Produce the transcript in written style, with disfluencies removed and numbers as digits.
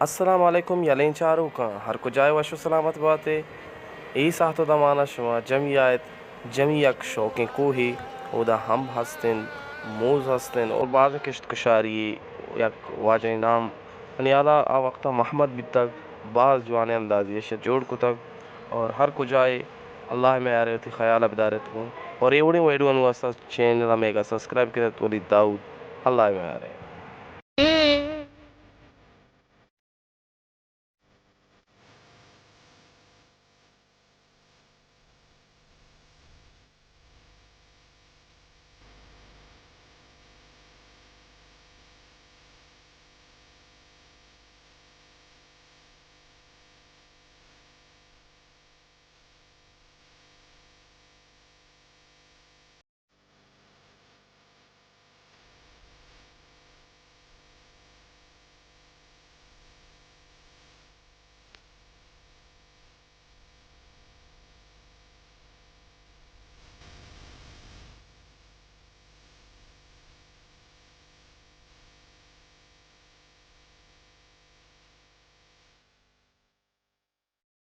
अस्सलाम वालेकुम यलें चारू का हर को जाए वशो सलामत बाते ई साहतो दमाना शुमा जमियात जमियक शौक़ कोही उदा हम हस्तिन मूज हस्तिन और बाद किश्त कुशारी यक वाजे नाम अनियाला आ वक्ता मोहम्मद बितक बाज जवान अंदाजी शे जोड़ को तक और हर को जाए अल्लाह में आ रहे थे ख्याल अबदारत को और एवढे वेडू अनुवासा चैनल मेगा सब्सक्राइब किया तो दाऊद अल्लाह में आ रहे